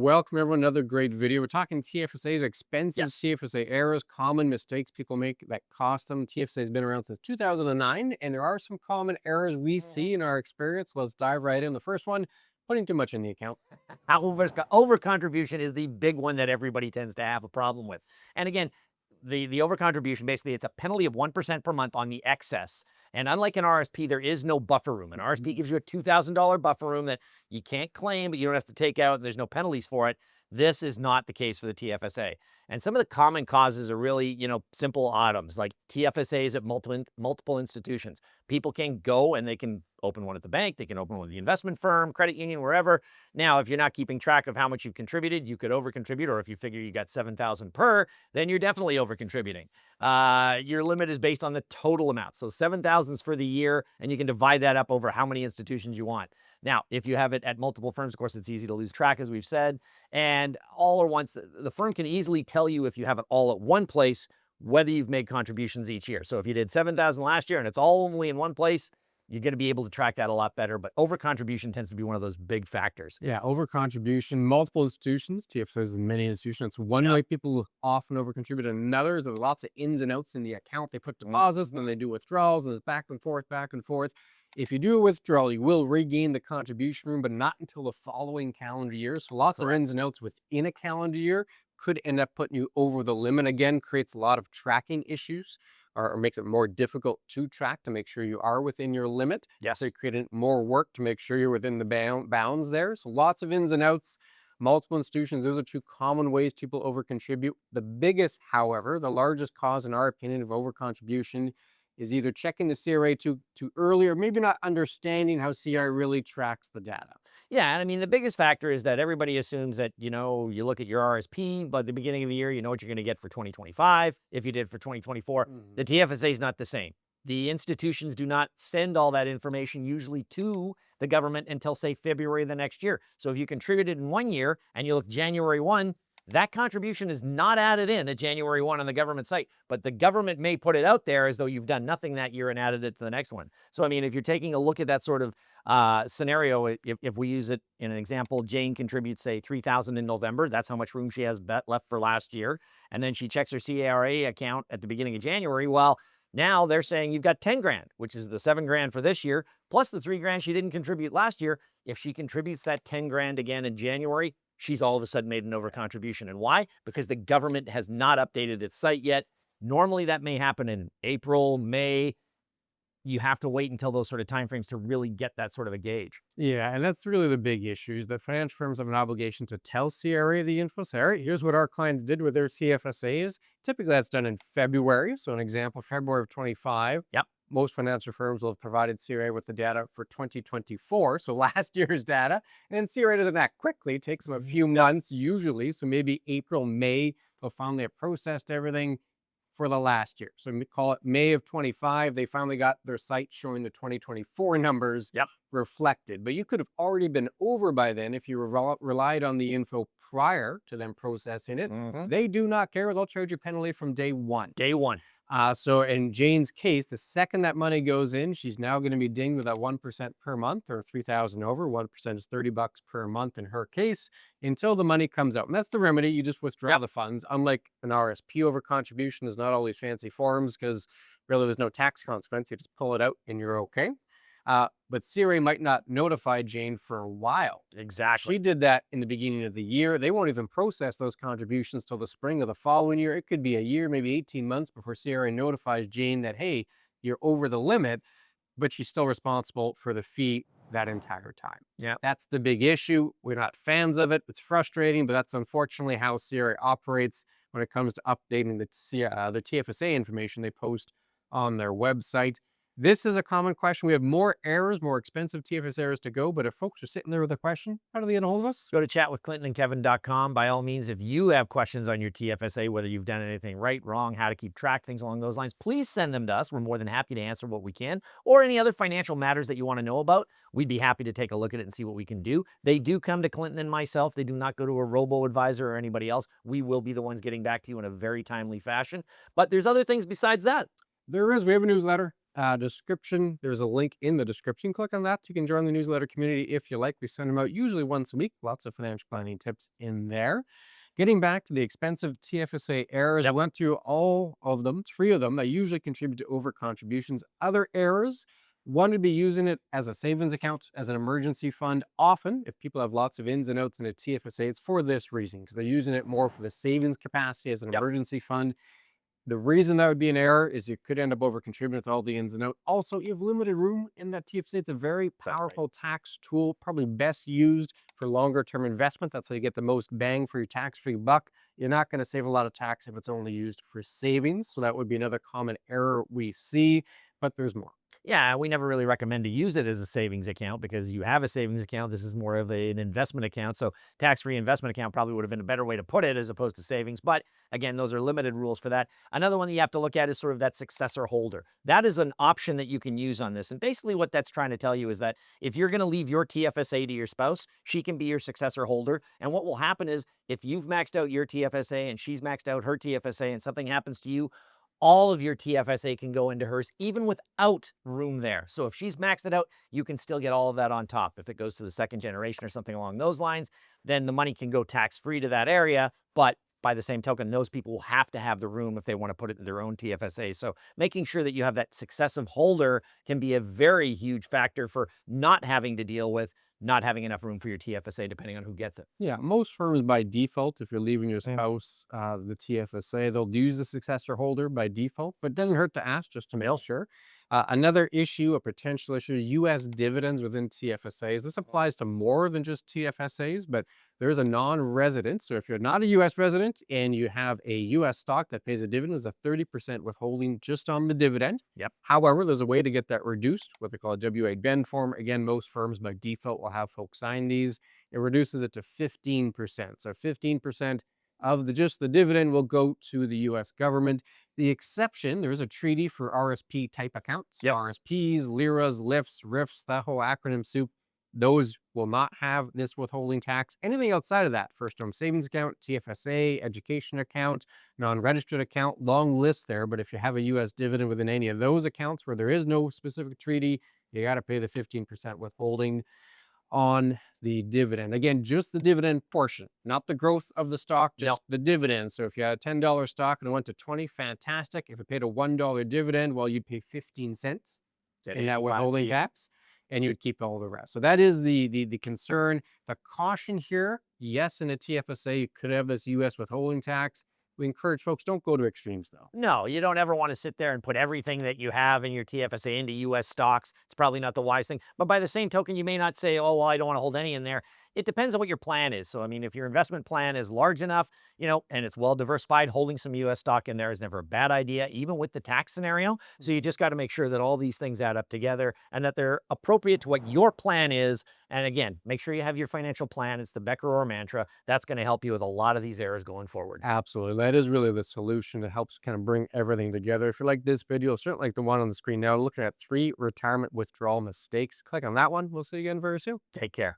welcome everyone. Another great video. We're talking TFSAs, expensive Yes. TFSA errors, common mistakes people make that cost them. TFSA has been around since 2009, and there are some common errors we see in our experience. Let's dive right in. The first one, putting too much in the account. Overcontribution is the big one that everybody tends to have a problem with. And again, the overcontribution, basically, it's a penalty of 1% per month on the excess. And unlike an RSP, there is no buffer room. An RSP gives you a $2,000 buffer room that you can't claim, but you don't have to take out. There's no penalties for it. This is not the case for the TFSA. And some of the common causes are really, simple items like TFSAs at multiple institutions. People can go and they can open one at the bank. They can open one at the investment firm, credit union, wherever. Now, if you're not keeping track of how much you've contributed, you could overcontribute. Or if you figure you got 7,000 per, then you're definitely overcontributing. Your limit is based on the total amount. So 7,000 is for the year, and you can divide that up over how many institutions you want. Now, if you have it at multiple firms, of course, it's easy to lose track, as we've said. And all or once, the firm can easily tell you if you have it all at one place, whether you've made contributions each year. So if you did 7,000 last year and it's all only in one place, you're going to be able to track that a lot better. But overcontribution tends to be one of those big factors. Yeah, overcontribution, multiple institutions. TFSAs in many institutions. It's one way people often overcontribute. Another is there's lots of ins and outs in the account. They put deposits, then they do withdrawals, and it's back and forth, back and forth. If you do a withdrawal, you will regain the contribution room, but not until the following calendar year. So lots of ins and outs within a calendar year could end up putting you over the limit. Again, creates a lot of tracking issues, or makes it more difficult to track to make sure you are within your limit. Yes. So you create more work to make sure you're within the bounds there. So lots of ins and outs, multiple institutions. Those are two common ways people overcontribute. The biggest, however, the largest cause, in our opinion, of overcontribution is either checking the CRA too early, or maybe not understanding how CRA really tracks the data. Yeah, and I mean, the biggest factor is that everybody assumes that, you look at your RSP by the beginning of the year, you know what you're going to get for 2025, if you did for 2024. The TFSA is not the same. The institutions do not send all that information usually to the government until, say, February of the next year. So if you contributed in one year and you look January 1, that contribution is not added in at January 1 on the government site, but the government may put it out there as though you've done nothing that year and added it to the next one. So, I mean, if you're taking a look at that sort of scenario, if we use it in an example, Jane contributes, say, 3,000 in November. That's how much room she has left for last year. And then she checks her CRA account at the beginning of January. Well, now they're saying you've got 10 grand, which is the 7 grand for this year, plus the 3 grand she didn't contribute last year. If she contributes that 10 grand again in January, she's all of a sudden made an overcontribution. And why? Because the government has not updated its site yet. Normally that may happen in April, May. You have to wait until those sort of timeframes to really get that sort of a gauge. Yeah, and that's really the big issue, is that financial firms have an obligation to tell CRA the info. Say, all right, here's what our clients did with their TFSAs. Typically, that's done in February. So an example, February of 25. Yep. Most financial firms will have provided CRA with the data for 2024, so last year's data. And CRA doesn't act quickly. It takes them a few months usually. So maybe April, May, they'll finally have processed everything for the last year. So we call it May of 25. They finally got their site showing the 2024 numbers reflected. But you could have already been over by then if you relied on the info prior to them processing it. They do not care. They'll charge you a penalty from day one. Day one. So in Jane's case, the second that money goes in, she's now going to be dinged with that 1% per month, or 3,000 over. 1% is $30 per month in her case, until the money comes out. And that's the remedy. You just withdraw the funds. Unlike an RSP overcontribution, there's not all these fancy forms, because really there's no tax consequence. You just pull it out and you're okay. But CRA might not notify Jane for a while. Exactly. She did that in the beginning of the year. They won't even process those contributions till the spring of the following year. It could be a year, maybe 18 months before CRA notifies Jane that, hey, you're over the limit, but she's still responsible for the fee that entire time. Yeah. That's the big issue. We're not fans of it. It's frustrating, but that's unfortunately how CRA operates when it comes to updating the TFSA information they post on their website. This is a common question. We have more errors, more expensive TFS errors to go, but if folks are sitting there with a question, how do they get a hold of us? Go to chatwithclintonandkevin.com. By all means, if you have questions on your TFSA, whether you've done anything right, wrong, how to keep track, things along those lines, please send them to us. We're more than happy to answer what we can, or any other financial matters that you want to know about. We'd be happy to take a look at it and see what we can do. They do come to Clinton and myself. They do not go to a robo-advisor or anybody else. We will be the ones getting back to you in a very timely fashion. But there's other things besides that. There is. We have a newsletter. description. There's a link in the description. Click on that. You can join the newsletter community if you like. We send them out usually once a week. Lots of financial planning tips in there. Getting back to the expensive TFSA errors, I went through all of them, 3 of them that usually contribute to overcontributions. Other errors, one would be using it as a savings account, as an emergency fund. Often, if people have lots of ins and outs in a TFSA, it's for this reason, because they're using it more for the savings capacity as an emergency fund. The reason that would be an error is you could end up over contributing with all the ins and outs. Also, you have limited room in that TFSA. It's a very powerful tax tool, probably best used for longer term investment. That's how you get the most bang for your tax-free buck. You're not going to save a lot of tax if it's only used for savings. So that would be another common error we see, but there's more. Yeah, we never really recommend to use it as a savings account because you have a savings account. This is more of an investment account. So tax-free investment account probably would have been a better way to put it as opposed to savings. But again, those are limited rules for that. Another one that you have to look at is sort of that successor holder. That is an option that you can use on this. And basically what that's trying to tell you is that if you're going to leave your TFSA to your spouse, she can be your successor holder. And what will happen is if you've maxed out your TFSA and she's maxed out her TFSA and something happens to you, all of your TFSA can go into hers, even without room there. So if she's maxed it out, you can still get all of that on top. If it goes to the second generation or something along those lines, then the money can go tax-free to that area. But by the same token, those people will have to have the room if they want to put it in their own TFSA. So making sure that you have that successive holder can be a very huge factor for not having to deal with not having enough room for your TFSA, depending on who gets it. Yeah, most firms by default, if you're leaving your spouse the TFSA, they'll use the successor holder by default, but it doesn't hurt to ask just to make sure. Another issue, a potential issue, U.S. dividends within TFSAs. This applies to more than just TFSAs, but there is a non-resident. So if you're not a U.S. resident and you have a U.S. stock that pays a dividend, there's a 30% withholding just on the dividend. However, there's a way to get that reduced, what they call a W-8 bend form. Again, most firms by default will have folks sign these. It reduces it to 15%. So 15% of just the dividend will go to the U.S. government. The exception, there is a treaty for RSP type accounts. RSPs, LIRAs, LIFs, RIFs, that whole acronym soup. Those will not have this withholding tax. Anything outside of that, first term savings account, TFSA, education account, non-registered account, long list there. But if you have a U.S. dividend within any of those accounts where there is no specific treaty, you got to pay the 15% withholding on the dividend. Again, just the dividend portion, not the growth of the stock, just the dividend. So if you had a $10 stock and it went to 20, fantastic. If it paid a $1 dividend, well, you'd pay 15 cents in that withholding tax, and you'd keep all the rest. So that is the concern. The caution here, yes, in a TFSA, you could have this U.S. withholding tax. We encourage folks, don't go to extremes though. No, you don't ever want to sit there and put everything that you have in your TFSA into U.S. stocks. It's probably not the wise thing. But by the same token, you may not say, oh, well, I don't want to hold any in there. It depends on what your plan is. So, I mean, if your investment plan is large enough, and it's well diversified, holding some U.S. stock in there is never a bad idea, even with the tax scenario. So you just got to make sure that all these things add up together and that they're appropriate to what your plan is. And again, make sure you have your financial plan. It's the Becker or mantra. That's going to help you with a lot of these errors going forward. Absolutely. That is really the solution. It helps kind of bring everything together. If you like this video, certainly like the one on the screen now, looking at 3 retirement withdrawal mistakes, click on that one. We'll see you again very soon. Take care.